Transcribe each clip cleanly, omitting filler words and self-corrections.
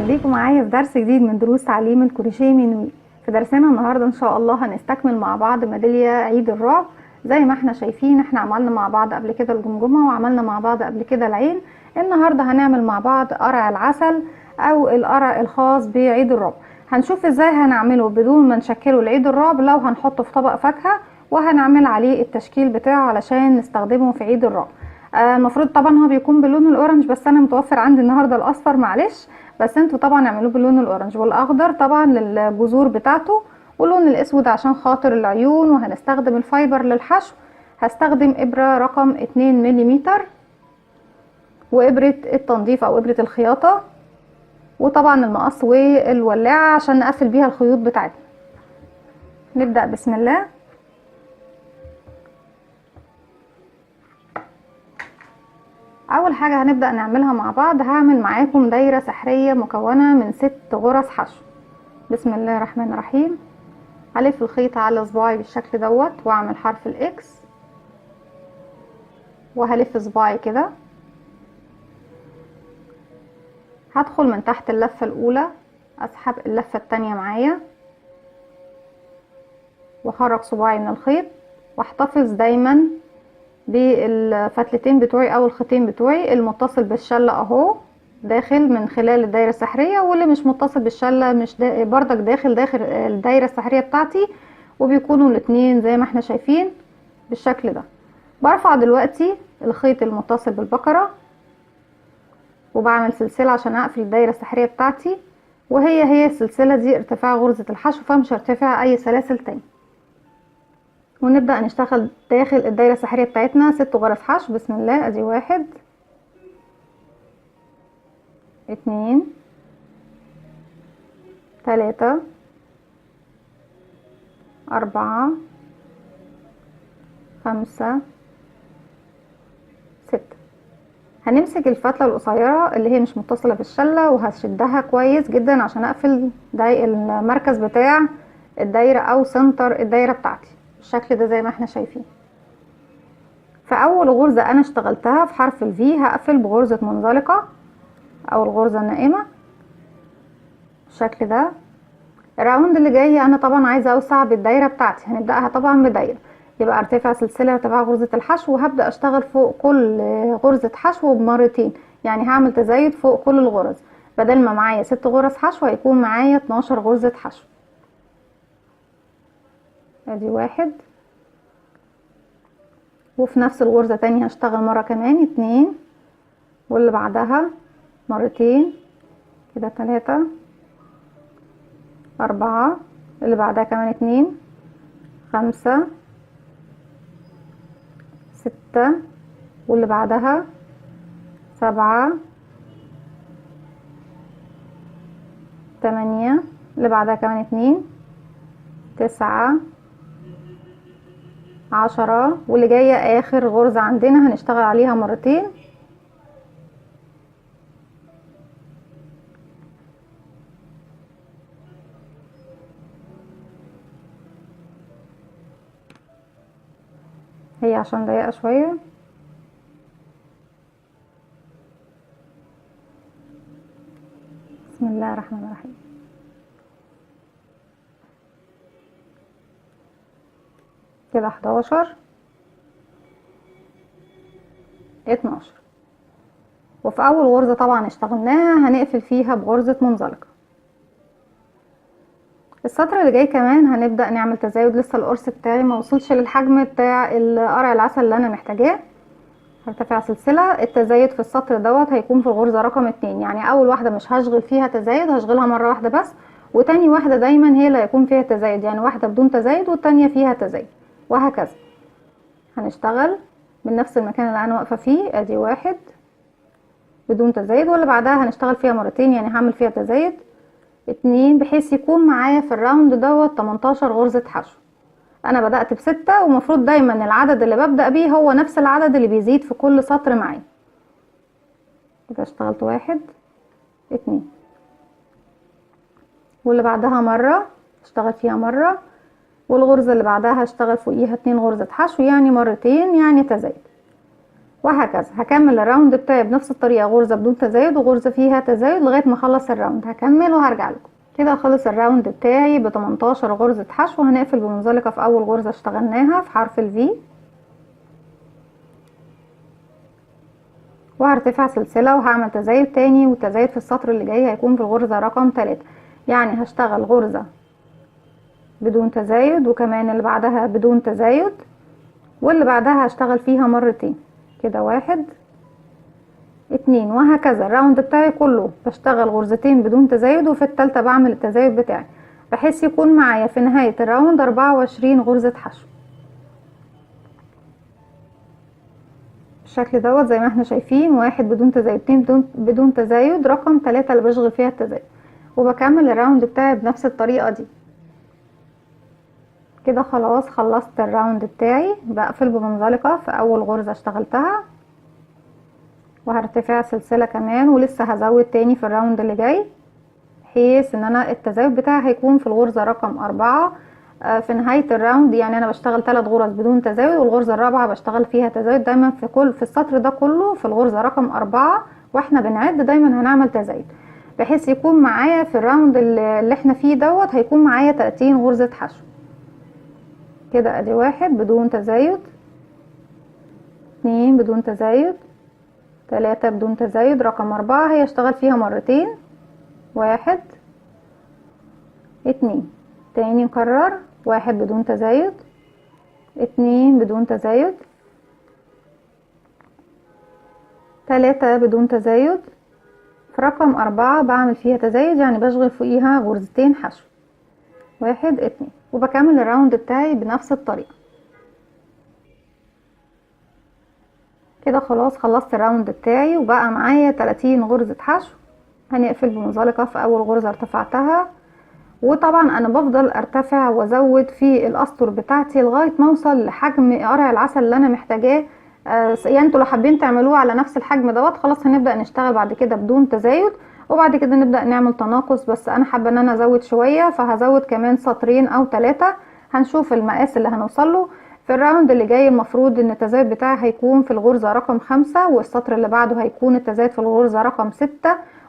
بيكم معايا في درس جديد من دروس تعليم الكروشيه مينوي. في درسنا النهارده ان شاء الله هنستكمل مع بعض ميدالية عيد الرعب. زي ما احنا شايفين احنا عملنا مع بعض قبل كده الجمجمة وعملنا مع بعض قبل كده العين. النهارده هنعمل مع بعض قرع العسل او القرع الخاص بعيد الرعب. هنشوف ازاي هنعمله بدون ما نشكله لعيد الرعب لو هنحطه في طبق فاكهة، وهنعمل عليه التشكيل بتاعه علشان نستخدمه في عيد الرعب. المفروض طبعا هو بيكون باللون الاورنج، بس انا متوفر عندي النهارده الاصفر، معلش. بس انتوا طبعا اعملوه باللون الاورنج، والاخضر طبعا للجذور بتاعته، واللون الاسود عشان خاطر العيون. وهنستخدم الفايبر للحشو. هستخدم ابرة رقم 2 ملم، وابرة التنظيف او ابرة الخياطة، وطبعا المقص والولاعة عشان نقفل بيها الخيوط بتاعتنا. نبدأ بسم الله. اول حاجة هنبدأ نعملها مع بعض، هعمل معاكم دايرة سحرية مكونة من 6 غرز حشو. بسم الله الرحمن الرحيم. هلف الخيط على صباعي بالشكل دوت واعمل حرف الاكس، وهلف صباعي كده. هدخل من تحت اللفة الاولى، اسحب اللفة التانية معايا واخرج صباعي من الخيط، واحتفظ دايما بالفتلتين بتوعي او الخيطين بتوعي. المتصل بالشلة اهو داخل من خلال الدايرة السحرية، واللي مش متصل بالشلة مش بردك داخل الدايرة السحرية بتاعتي، وبيكونوا الاتنين زي ما احنا شايفين بالشكل ده. برفع دلوقتي الخيط المتصل بالبقرة وبعمل سلسلة عشان اقفل الدايرة السحرية بتاعتي، وهي السلسلة دي ارتفاع غرزة الحشو، فمش هرتفع اي سلاسل تاني. ونبدأ نشتغل داخل الدايرة السحرية بتاعتنا 6 غرز حشو. بسم الله. ادي 1 2 3 4 5 6. هنمسك الفتلة القصيرة اللي هي مش متصلة بالشلة وهشدها كويس جدا عشان اقفل المركز بتاع الدايرة او سنتر الدايرة بتاعتي بالشكل ده زي ما احنا شايفين. فاول غرزة انا اشتغلتها في حرف الفي هقفل بغرزة منزلقة او الغرزة النائمة بالشكل ده. الراوند اللي جاي انا طبعا عايزة اوسع بالدايرة بتاعتي، هنبدأها طبعا بدايرة، يبقى ارتفع سلسلة ارتفاع غرزة الحشو، وهبدأ اشتغل فوق كل غرزة حشو بمرتين، يعني هعمل تزايد فوق كل الغرز. بدل ما معايا 6 غرز حشو هيكون معايا 12 غرزة حشو. ادي 1، وفي نفس الغرزة تاني هشتغل مرة كمان 2، واللي بعدها مرتين كده 3 4، اللي بعدها كمان 2 5 6، واللي بعدها 7 8، اللي بعدها كمان 2 9 10، واللي جاية اخر غرزة عندنا هنشتغل عليها مرتين. هي عشان ضيقة شوية. بسم الله الرحمن الرحيم. كده 11 12. وفي اول غرزة طبعا اشتغلناها هنقفل فيها بغرزة منزلقة. السطر اللي جاي كمان هنبدأ نعمل تزايد، لسه القرص بتاعي ما وصلش للحجم بتاع قرع العسل اللي انا محتاجاه. هرتفع سلسلة. التزايد في السطر دوت هيكون في الغرزة رقم 2، يعني اول واحدة مش هشغل فيها تزايد، هشغلها مرة واحدة بس، وتاني واحدة دايما هي اللي هيكون فيها تزايد، يعني واحدة بدون تزايد والتانية فيها تزايد، وهكذا. هنشتغل من نفس المكان اللي انا واقفة فيه. ادي 1 بدون تزايد، واللي بعدها هنشتغل فيها مرتين، يعني هعمل فيها تزايد 2، بحيث يكون معايا في الراوند دوت 18 غرزة حشو. انا بدأت ب6، ومفروض دايما العدد اللي ببدأ بيه هو نفس العدد اللي بيزيد في كل سطر معايا. كده اشتغلت 1 2، واللي بعدها مرة اشتغل فيها مرة، والغرزة اللي بعدها هشتغل فوقيها 2 غرزة حشو، يعني مرتين، يعني تزايد. وهكذا. هكمل الراوند بتاعي بنفس الطريقة، غرزة بدون تزايد وغرزة فيها تزايد لغاية ما اخلص الراوند. هكمل وهرجع لكم. كده خلص الراوند بتاعي ب 18 غرزة حشو. هنقفل بمنزلقة في اول غرزة اشتغلناها في حرف الفي، وهرتفع سلسلة وهعمل تزايد تاني، والتزايد في السطر اللي جاي هيكون في الغرزة رقم 3. يعني هشتغل غرزة بدون تزايد، وكمان اللي بعدها بدون تزايد، واللي بعدها هشتغل فيها مرتين كده، 1 2، وهكذا. الراوند بتاعي كله بشتغل غرزتين بدون تزايد، وفي التالتة بعمل التزايد بتاعي، بحيث يكون معايا في نهاية الراوند 24 غرزة حشو بالشكل دوت زي ما احنا شايفين. 1 بدون تزايد، 2 بدون تزايد، رقم 3 اللي بشغل فيها التزايد. وبكمل الراوند بتاعي بنفس الطريقة دي. كده خلاص خلصت الراوند بتاعي. بقفل بمنزلقة في اول غرزة اشتغلتها، وهرتفع سلسلة كمان، ولسه هزود تاني في الراوند اللي جاي، بحيث ان انا التزايد بتاعي هيكون في الغرزة رقم 4 في نهاية الراوند. يعني انا بشتغل 3 غرز بدون تزايد، والغرزة الرابعة بشتغل فيها تزايد. دايما في السطر ده كله في الغرزة رقم 4 واحنا بنعد دايما هنعمل تزايد، بحيث يكون معايا في الراوند اللي احنا فيه دوت هيكون معايا 30 غرزة حشو. كده ادي 1 بدون تزايد، 2 بدون تزايد، 3 بدون تزايد، رقم 4 هي اشتغل فيها مرتين، 1 2. تاني نكرر، 1 بدون تزايد، 2 بدون تزايد، 3 بدون تزايد، في رقم 4 بعمل فيها تزايد، يعني بشغل فوقيها غرزتين حشو، 1 2. وبكمل الراوند بتاعي بنفس الطريقة. كده خلاص خلصت الراوند بتاعي وبقى معايا 30 غرزة حشو. هنقفل بمنزلقة في اول غرزة ارتفعتها، وطبعا انا بفضل ارتفع وازود في الاسطر بتاعتي لغايه ما اوصل لحجم قرع العسل اللي انا محتاجاه. يعني انتوا لو حابين تعملوه على نفس الحجم دوت خلاص هنبدا نشتغل بعد كده بدون تزايد، وبعد كده نبدا نعمل تناقص. بس انا حابه ان انا ازود شويه، فهزود كمان سطرين او 3. هنشوف المقاس اللي هنوصل له في الراوند اللي جاي. المفروض ان التزايد بتاعي هيكون في الغرزه رقم 5، والسطر اللي بعده هيكون التزايد في الغرزه رقم 6،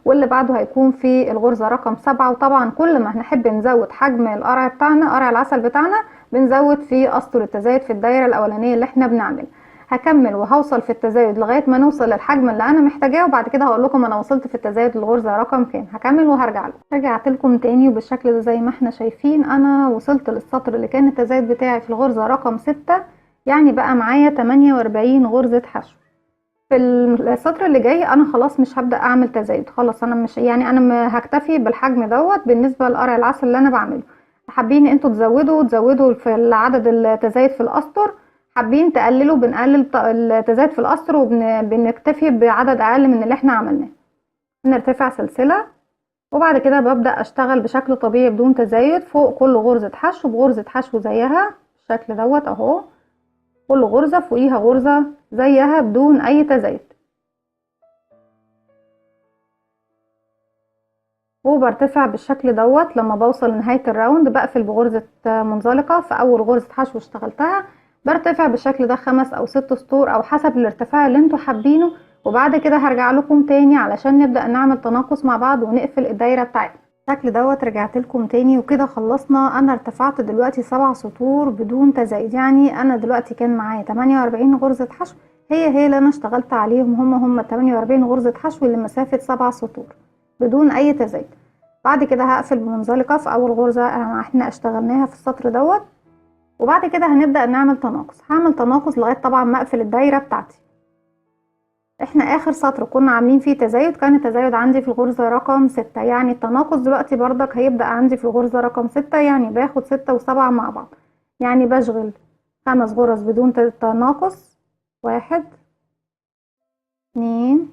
واللي بعده هيكون في الغرزة رقم 7. وطبعا كل ما هنحب نزود حجم القرع بتاعنا، قرع العسل بتاعنا، بنزود في اسطر التزايد في الدايرة الاولانية اللي احنا بنعمل. هكمل وهوصل في التزايد لغاية ما نوصل للحجم اللي انا محتاجاه، وبعد كده هقول لكم انا وصلت في التزايد للغرزة رقم كام. هكمل وهرجع لكم. رجعت لكم تاني، وبالشكل ده زي ما احنا شايفين انا وصلت للسطر اللي كان التزايد بتاعي في الغرزة رقم 6، يعني بقى معايا 48 غرزة حشو. في السطر اللي جاي انا خلاص مش هبدأ اعمل تزايد خلاص. انا مش يعني انا هكتفي بالحجم دوت بالنسبة لقرع العسل اللي انا بعمله. حابين انتوا تزودوا في عدد التزايد في الاسطر، حابين تقللوا بنقلل التزايد في الاسطر، وبنكتفي بعدد اقل من اللي احنا عملناه. نرتفع سلسلة، وبعد كده ببدأ اشتغل بشكل طبيعي بدون تزايد فوق كل غرزة حشو بغرزة حشو زيها بالشكل دوت اهو. كل غرزة فوقيها غرزة زيها بدون اي تزايد، وبرتفع بالشكل دوت. لما بوصل لنهاية الراوند بقفل بغرزة منزلقة في اول غرزة حشو اشتغلتها. برتفع بالشكل ده 5 أو 6 سطور او حسب الارتفاع اللي انتوا حابينه، وبعد كده هرجع لكم تاني علشان نبدأ نعمل تناقص مع بعض ونقفل الدايرة بتاعتنا. بالشكل دوت رجعت لكم تاني، وكده خلصنا. انا ارتفعت دلوقتي 7 سطور بدون تزايد، يعني انا دلوقتي كان معايا 48 غرزة حشو هي اللي انا اشتغلت عليهم، هم 48 غرزة حشو لمسافة 7 سطور بدون اي تزايد. بعد كده هقفل بمنزلقة في اول غرزة احنا اشتغلناها في السطر دوت، وبعد كده هنبدأ نعمل تناقص. هعمل تناقص لغاية طبعا ما اقفل الدايرة بتاعتي. احنا اخر سطر كنا عاملين فيه تزايد كان التزايد عندي في الغرزة رقم 6، يعني التناقص دلوقتي بردك هيبدأ عندي في الغرزة رقم 6، يعني باخد 6 و7 مع بعض، يعني بشغل 5 غرز بدون تناقص، 1 2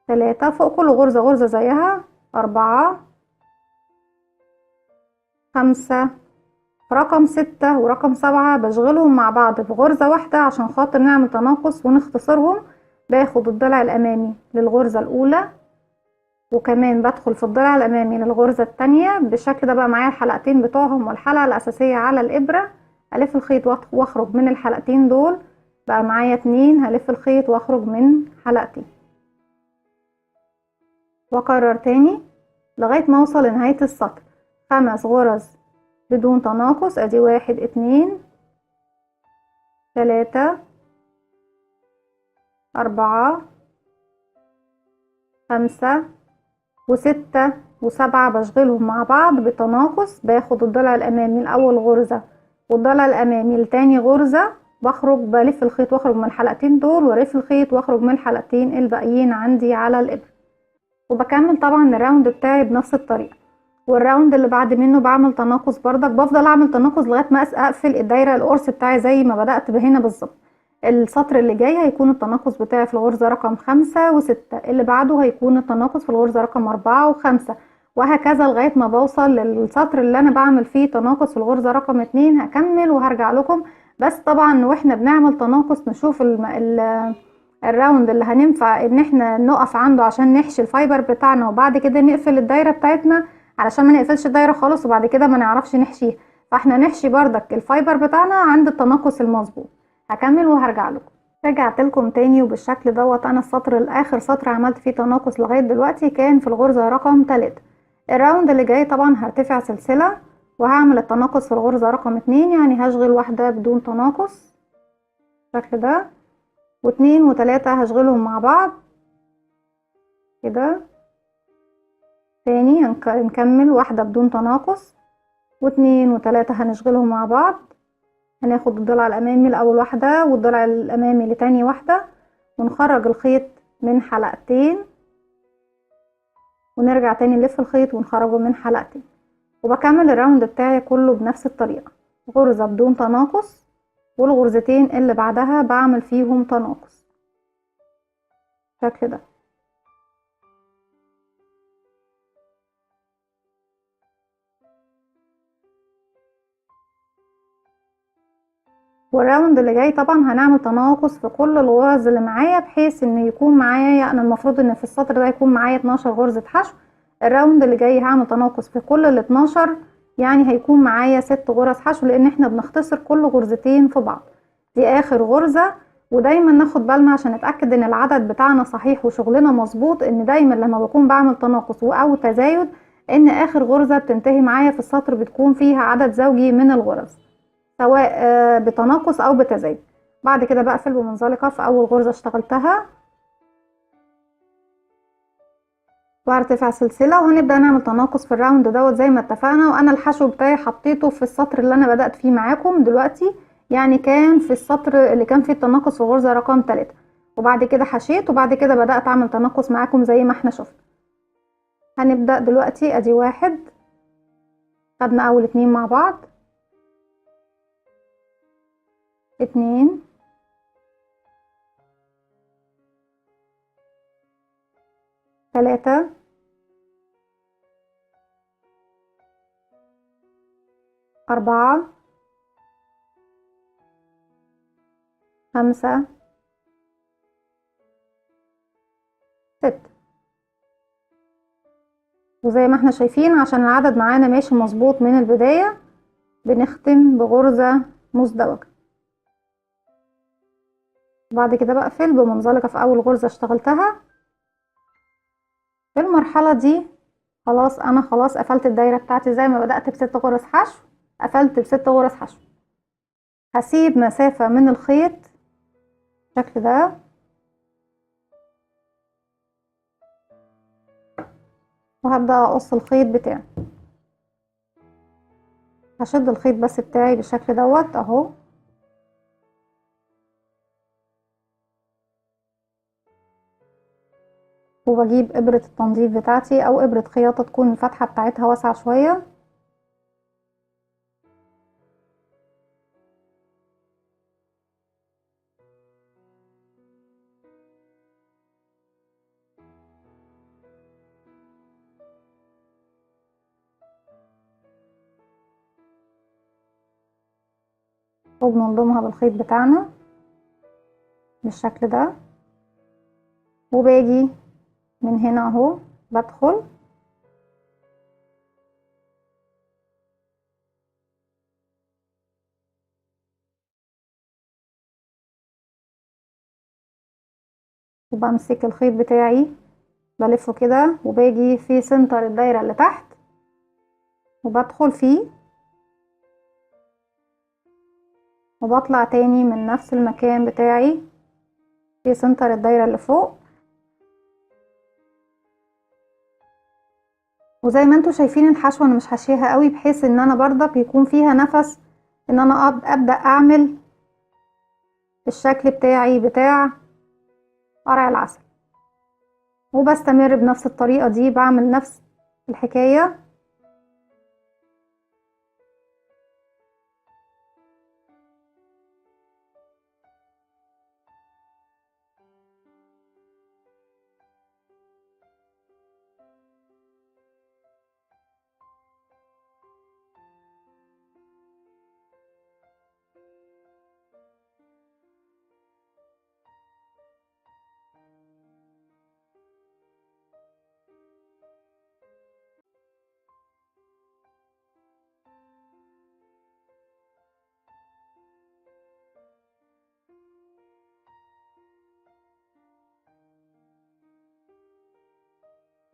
3 فوق كل غرزة غرزة زيها، 4 5. رقم 6 ورقم 7 بشغلهم مع بعض في غرزة واحدة عشان خاطر نعمل تناقص ونختصرهم. باخد الضلع الامامي للغرزة الاولى، وكمان بدخل في الضلع الامامي للغرزة التانية. بالشكل ده بقى معايا الحلقتين بتوعهم والحلقة الاساسية على الابرة. الف الخيط واخرج من الحلقتين دول بقى معايا 2. هلف الخيط واخرج من حلقتي واكرر تاني لغاية ما اوصل لنهاية السطر. 5 غرز بدون تناقص. ادي 1 2 3 4 5 و6 و7 بشغلهم مع بعض بتناقص. باخد الضلع الامامي لاول غرزة والضلع الامامي لتاني غرزة، بخرج بلف الخيط واخرج من الحلقتين دول والف الخيط واخرج من الحلقتين الباقيين عندي على الابرة. وبكمل طبعا الراوند بتاعي بنفس الطريقة. والراوند اللي بعد منه بعمل تناقص بردك، بفضل اعمل تناقص لغايه ما اقفل الدايره القرص بتاعي زي ما بدات بهنا بالظبط. السطر اللي جاي هيكون التناقص بتاعي في الغرزه رقم 5 و6، اللي بعده هيكون التناقص في الغرزه رقم 4 و5، وهكذا لغايه ما بوصل للسطر اللي انا بعمل فيه تناقص في الغرزه رقم 2. هكمل وهرجع لكم. بس طبعا واحنا بنعمل تناقص نشوف الراوند اللي هننفع ان احنا نقف عنده عشان نحشي الفايبر بتاعنا، وبعد كده نقفل الدايره بتاعتنا علشان ما نقفلش الدايره خالص وبعد كده ما نعرفش نحشيها. فاحنا نحشي بردك الفايبر بتاعنا عند التناقص المظبوط. هكمل وهرجع لكم. رجعت لكم تاني وبالشكل دوت. انا السطر الاخر سطر عملت فيه تناقص لغايه دلوقتي كان في الغرزه رقم 3. الراوند اللي جاي طبعا هرتفع سلسله وهعمل التناقص في الغرزه رقم 2، يعني هشغل واحده بدون تناقص بالشكل ده، واتنين وتلاتة هشغلهم مع بعض كده. تاني هنكمل واحدة بدون تناقص واتنين وتلاتة هنشغلهم مع بعض. هناخد الضلع الامامي لاول واحدة والضلع الامامي لتاني واحدة ونخرج الخيط من حلقتين ونرجع تاني نلف الخيط ونخرجه من حلقتين. وبكمل الراوند بتاعي كله بنفس الطريقة، غرزة بدون تناقص والغرزتين اللي بعدها بعمل فيهم تناقص بالشكل ده. والراوند اللي جاي طبعا هنعمل تناقص في كل الغرز اللي معايا، بحيث ان يكون معايا انا المفروض ان في السطر ده يكون معايا 12 غرزة حشو. الراوند اللي جاي هعمل تناقص في كل ال 12، يعني هيكون معايا 6 غرز حشو، لان احنا بنختصر كل غرزتين في بعض. دي اخر غرزة. ودايما ناخد بالنا عشان نتأكد ان العدد بتاعنا صحيح وشغلنا مظبوط، ان دايما لما بكون بعمل تناقص او تزايد ان اخر غرزة بتنتهي معايا في السطر بتكون فيها عدد زوجي من الغرز، سواء بتناقص او بتزايد. بعد كده بقفل بمنزلقة في اول غرزة اشتغلتها وهرتفع سلسلة، وهنبدأ نعمل تناقص في الراوند دوت زي ما اتفقنا. وانا الحشو بتاعي حطيته في السطر اللي انا بدأت فيه معاكم دلوقتي، يعني كان في السطر اللي كان فيه التناقص في غرزة رقم 3، وبعد كده حشيت وبعد كده بدأت اعمل تناقص معاكم زي ما احنا شفنا. هنبدأ دلوقتي. ادي 1، خدنا اول 2 مع بعض، 2 3 4 5 6. وزي ما احنا شايفين عشان العدد معانا ماشي مظبوط من البداية بنختم بغرزة مزدوجة. بعد كده بقفل بمنزلقة في اول غرزة اشتغلتها. في المرحلة دي خلاص انا قفلت الدايرة بتاعتي زي ما بدأت ب6 غرز حشو، قفلت ب6 غرز حشو. هسيب مسافة من الخيط بالشكل ده وهبدأ اقص الخيط بتاعي. هشد الخيط بس بتاعي بالشكل دوت اهو، وبجيب ابرة التنظيف بتاعتي او ابرة خياطة تكون الفتحة بتاعتها واسعة شوية، وبنلضمها بالخيط بتاعنا بالشكل ده. وباجي من هنا اهو بدخل وبمسك الخيط بتاعي بلفه كده وباجي في سنتر الدايرة اللي تحت وبدخل فيه وبطلع تاني من نفس المكان بتاعي في سنتر الدايرة اللي فوق. وزي ما انتوا شايفين الحشوة انا مش حاشيها قوي بحيث ان انا برضك يكون فيها نفس ان انا ابدأ اعمل الشكل بتاعي بتاع قرع العسل. وبستمر بنفس الطريقة دي بعمل نفس الحكاية.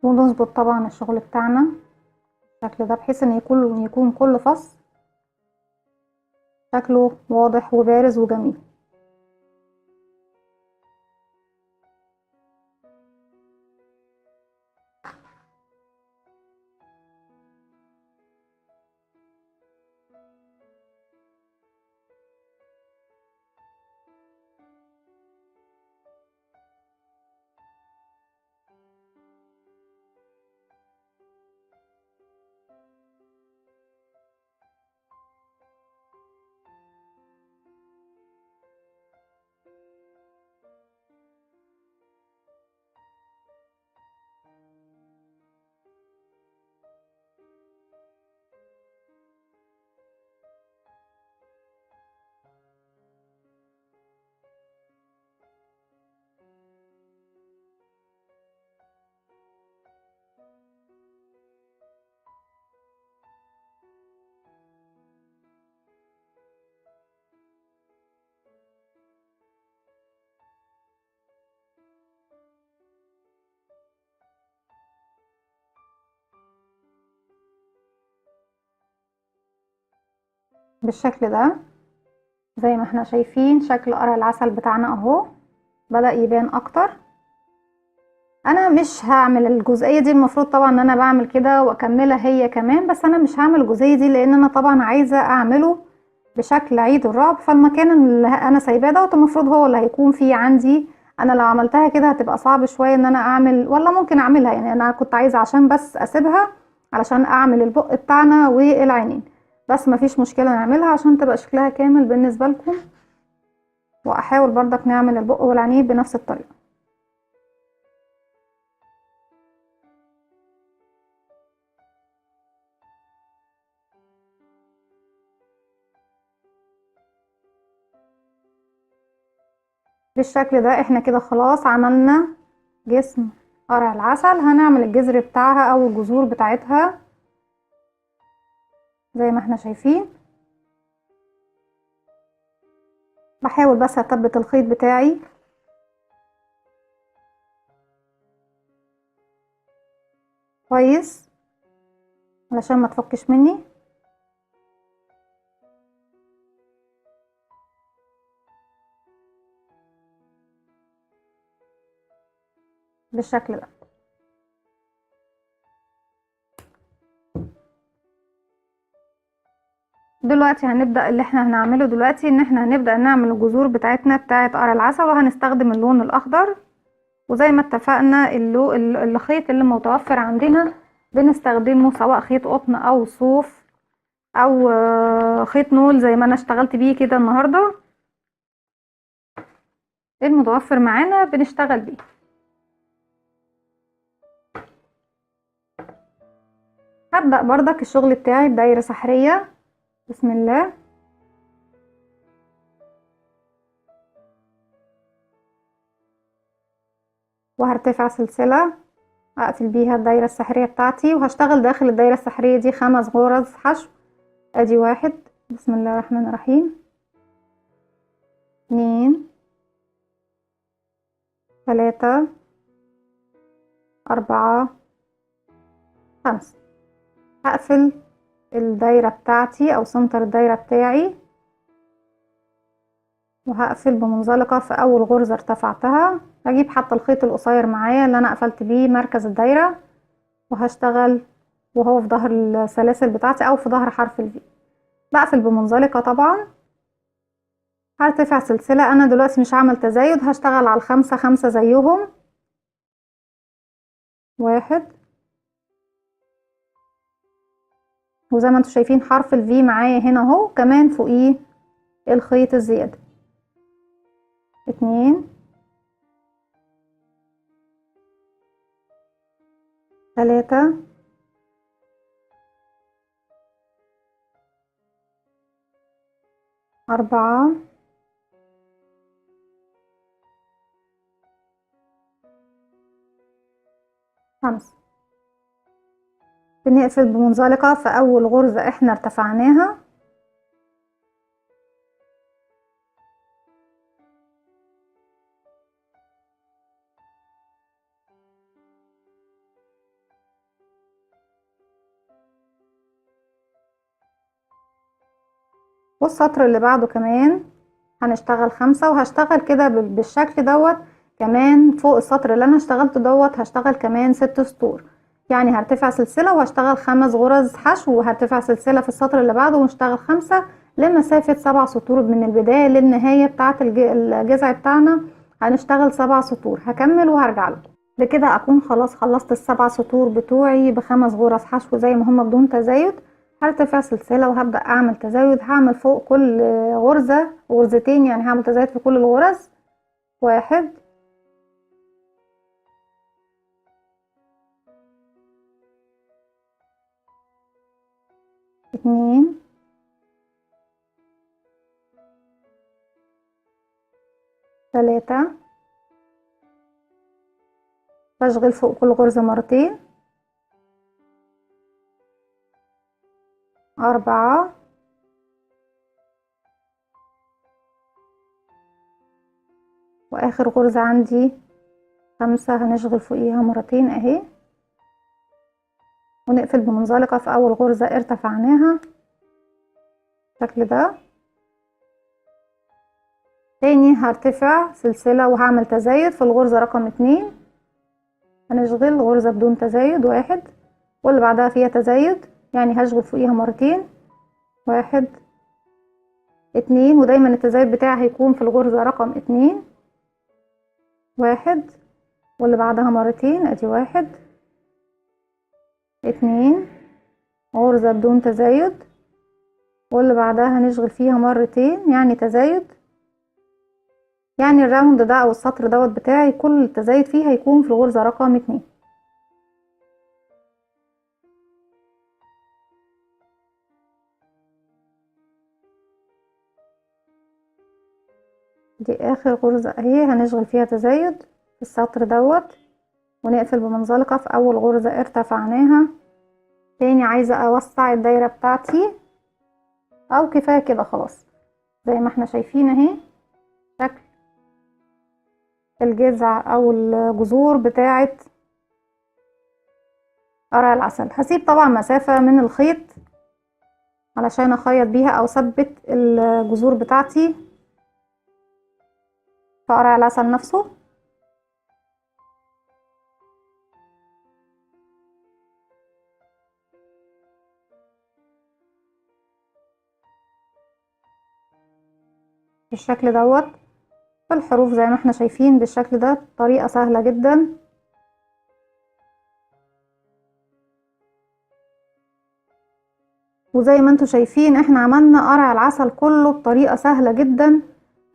ونظبط طبعا الشغل بتاعنا بالشكل ده بحيث ان يكون كل فص شكله واضح وبارز وجميل. بالشكل ده زي ما احنا شايفين شكل قرع العسل بتاعنا اهو بدأ يبان اكتر. انا مش هعمل الجزئية دي، المفروض طبعا ان انا بعمل كده واكملها هي كمان، بس انا مش هعمل الجزئية دي لان انا طبعا عايزة اعمله بشكل عيد الرعب. فالمكان اللي انا سايباه دوت المفروض هو اللي هيكون فيه عندي. انا لو عملتها كده هتبقى صعب شوية ان انا اعمل، ولا ممكن اعملها يعني. انا كنت عايزة عشان بس اسيبها علشان اعمل البق بتاعنا والعينين، بس مفيش مشكلة نعملها عشان تبقى شكلها كامل بالنسبة لكم. واحاول برضك نعمل البق والعينين بنفس الطريقة. بالشكل ده احنا كده خلاص عملنا جسم قرع العسل. هنعمل الجذر بتاعها او الجذور بتاعتها زي ما احنا شايفين. بحاول بس اثبت الخيط بتاعي كويس علشان ما تفكش مني. بالشكل ده دلوقتي هنبدأ اللي احنا هنعمله دلوقتي ان احنا هنبدأ نعمل الجذور بتاعتنا بتاعت قرع العسل، وهنستخدم اللون الاخضر. وزي ما اتفقنا الخيط اللي متوفر عندنا بنستخدمه سواء خيط قطن او صوف او خيط نول زي ما انا اشتغلت بيه كده النهارده. المتوفر معانا بنشتغل بيه. هبدأ بردك الشغل بتاعي بدايرة سحرية. بسم الله. وهرتفع سلسلة اقفل بيها الدايرة السحرية بتاعتي، وهشتغل داخل الدايرة السحرية دي 5 غرز حشو. ادي 1، بسم الله الرحمن الرحيم، 2، 3 4 5. هقفل الدايرة بتاعتي او سنتر الدايرة بتاعي، وهقفل بمنزلقة في اول غرزة ارتفعتها. هجيب حتى الخيط القصير معايا اللي انا قفلت بيه مركز الدايرة، وهشتغل وهو في ظهر السلاسل بتاعتي او في ظهر حرف الفي. بقفل بمنزلقة طبعا. هرتفع سلسلة. انا دلوقتي مش هعمل تزايد، هشتغل على الخمسة خمسة زيهم. 1، وزي ما انتوا شايفين حرف الفي معايا هنا اهو، كمان فوقيه الخيط الزيادة. 2 3 4 5. بنقفل بمنزلقة في اول غرزة احنا ارتفعناها. والسطر اللي بعده كمان هنشتغل 5، وهشتغل كده بالشكل دوت. كمان فوق السطر اللي انا اشتغلته دوت هشتغل كمان 6 سطور، يعني هرتفع سلسلة وهشتغل 5 غرز حشو، وهرتفع سلسلة في السطر اللي بعده ونشتغل 5 لمسافة 7 سطور من البداية للنهاية بتاعة الجذع بتاعنا. هنشتغل 7 سطور. هكمل وهرجع لكم. بكده اكون خلاص خلصت ال7 سطور بتوعي ب5 غرز حشو زي ما هما بدون تزايد. هرتفع سلسلة وهبدأ اعمل تزايد. هعمل فوق كل غرزة غرزتين، يعني هعمل تزايد في كل الغرز. 1 2 3. بشغل فوق كل غرزة مرتين. 4 واخر غرزة عندي 5 هنشغل فوقيها مرتين اهي، ونقفل بمنزلقة في اول غرزة ارتفعناها بالشكل ده. تاني هرتفع سلسلة وهعمل تزايد في الغرزة رقم 2. هنشغل غرزة بدون تزايد 1، واللي بعدها فيها تزايد، يعني هشغل فوقيها مرتين. 1 2، ودايما التزايد بتاعي هيكون في الغرزة رقم 2. 1 واللي بعدها مرتين، ادي 1 2 غرزة بدون تزايد، واللي بعدها هنشغل فيها مرتين يعني تزايد. يعني الراوند ده او السطر دوت بتاعي كل التزايد فيه هيكون في الغرزة رقم 2. دي اخر غرزة اهي هنشغل فيها تزايد في السطر دوت، ونقفل بمنزلقة في اول غرزة ارتفعناها. تاني عايزة اوسع الدايرة بتاعتي، او كفاية كده خلاص. زي ما احنا شايفين اهي شكل الجذع او الجذور بتاعة قرع العسل. هسيب طبعا مسافة من الخيط علشان اخيط بيها او اثبت الجذور بتاعتي في قرع العسل نفسه. بالشكل دوت في الحروف زي ما احنا شايفين بالشكل ده، طريقة سهلة جدا. وزي ما انتوا شايفين احنا عملنا قرع العسل كله بطريقة سهلة جدا،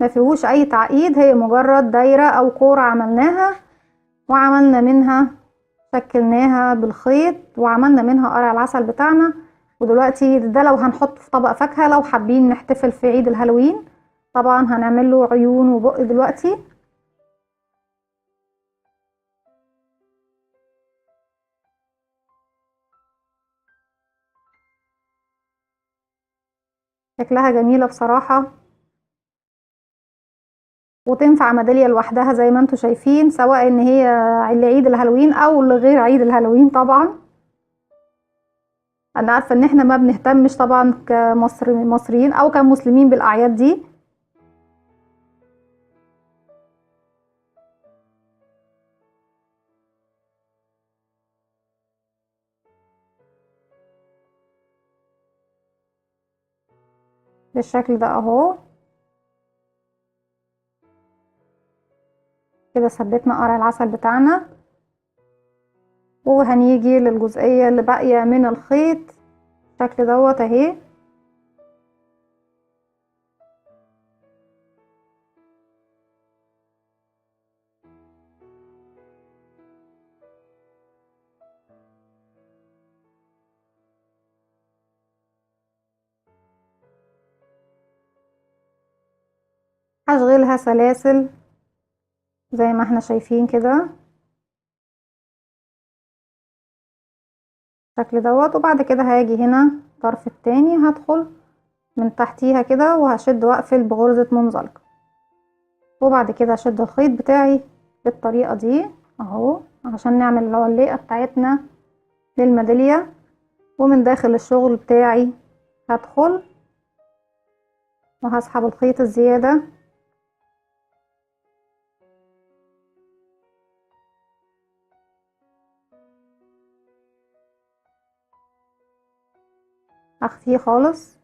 ما فيهوش اي تعقيد. هي مجرد دايرة او كورة عملناها، وعملنا منها شكلناها بالخيط، وعملنا منها قرع العسل بتاعنا. ودلوقتي ده لو هنحطه في طبق فاكهة، لو حابين نحتفل في عيد الهالوين طبعا هنعمل له عيون وبق دلوقتي. شكلها جميلة بصراحة، وتنفع ميدالية لوحدها زي ما انتوا شايفين، سواء ان هي لعيد الهالوين او لغير عيد الهالوين. طبعا انا عارفة ان احنا ما بنهتمش طبعا كمصريين او كمسلمين بالاعياد دي. بالشكل ده اهو. كده ثبتنا قرع العسل بتاعنا، وهنيجي للجزئية اللي باقية من الخيط بالشكل دوت اهي. هشغلها سلاسل زي ما احنا شايفين كده بالشكل دوت. وبعد كده هاجي هنا الطرف التاني هدخل من تحتيها كده وهشد واقفل بغرزة منزلقة، وبعد كده هشد الخيط بتاعي بالطريقة دي اهو عشان نعمل العليقة بتاعتنا للميدالية. ومن داخل الشغل بتاعي هدخل وهسحب الخيط الزيادة اخفيه خالص.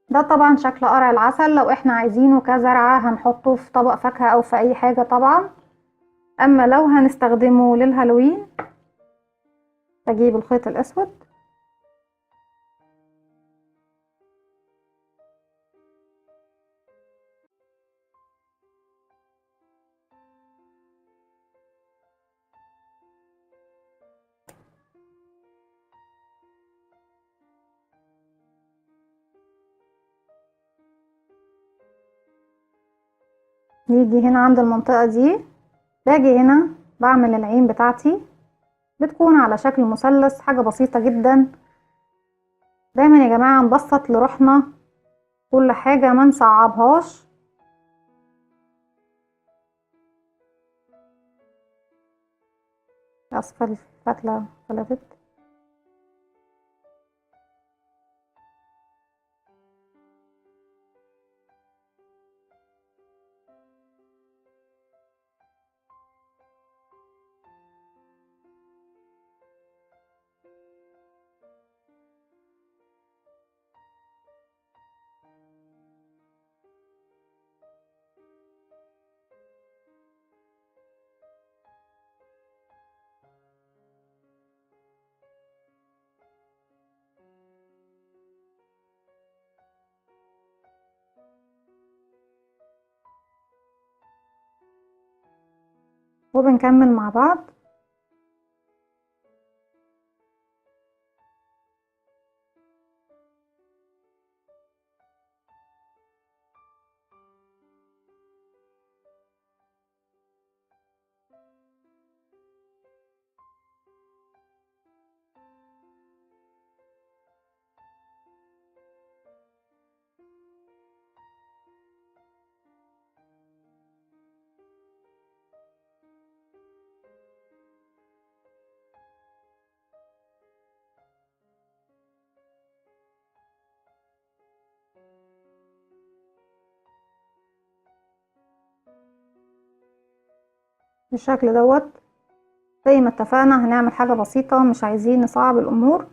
ده طبعا شكل قرع العسل، لو احنا عايزينه كزرعة هنحطه في طبق فاكهة او في اي حاجة طبعا. اما لو هنستخدمه للهالوين بجيب الخيط الاسود يجي هنا عند المنطقة دي، باجي هنا بعمل العين بتاعتي بتكون على شكل مثلث، حاجة بسيطة جدا. دايما يا جماعة نبسط لروحنا كل حاجة ما نصعبهاش. اسفل الفتلة فلتت. وبنكمل مع بعض. بالشكل دوت زي ما اتفقنا هنعمل حاجة بسيطة، مش عايزين نصعب الامور.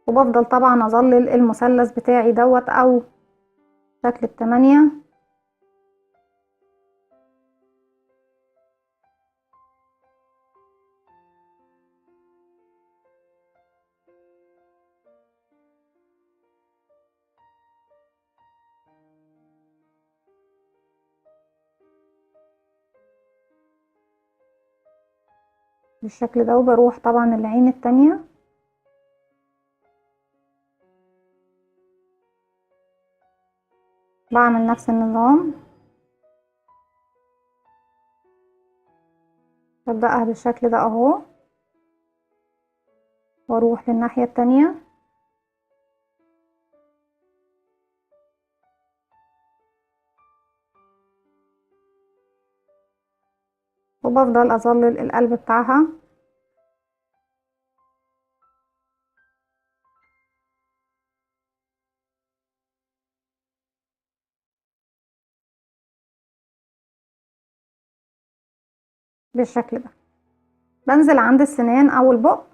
وبفضل طبعا اظلل المثلث بتاعي دوت او شكل التمانية. بالشكل ده. وبروح طبعا العين التانية بعمل نفس النظام، ببدأها بالشكل ده اهو، واروح للناحية التانية وبفضل اظلل القلب بتاعها. بالشكل ده بنزل عند السنان او البق،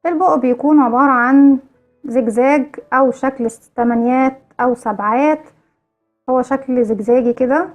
البق بيكون عبارة عن زجزاج او شكل تمانيات او سبعات، هو شكل زجزاجي كده.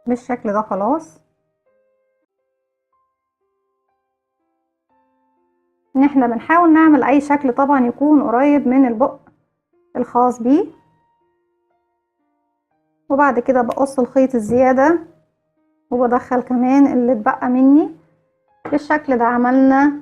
بالشكل ده خلاص. ان احنا بنحاول نعمل اي شكل طبعا يكون قريب من البق الخاص بيه، وبعد كده بقص الخيط الزيادة وبدخل كمان اللي اتبقى مني. بالشكل ده عملنا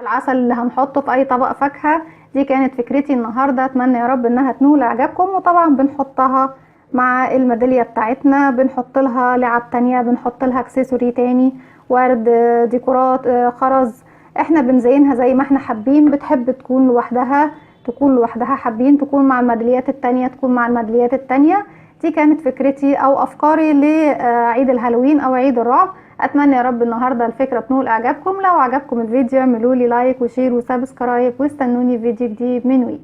العسل اللي هنحطه في اي طبق فاكهة. دي كانت فكرتي النهاردة، اتمنى يا رب انها تنول اعجابكم. وطبعا بنحطها مع الميدالية بتاعتنا، بنحط لها لعب تانية، بنحط لها اكسسوري تاني، ورد، ديكورات، خرز، احنا بنزينها زي ما احنا حابين. بتحب تكون لوحدها تكون لوحدها، حابين تكون مع الميداليات التانية تكون مع الميداليات التانية. دي كانت فكرتي او افكاري لعيد الهالوين او عيد الرعب. اتمنى يا رب النهارده الفكره تنول اعجابكم. لو عجبكم الفيديو اعملوا لي لايك وشير وسبسكرايب، واستنوني في فيديو جديد من وي.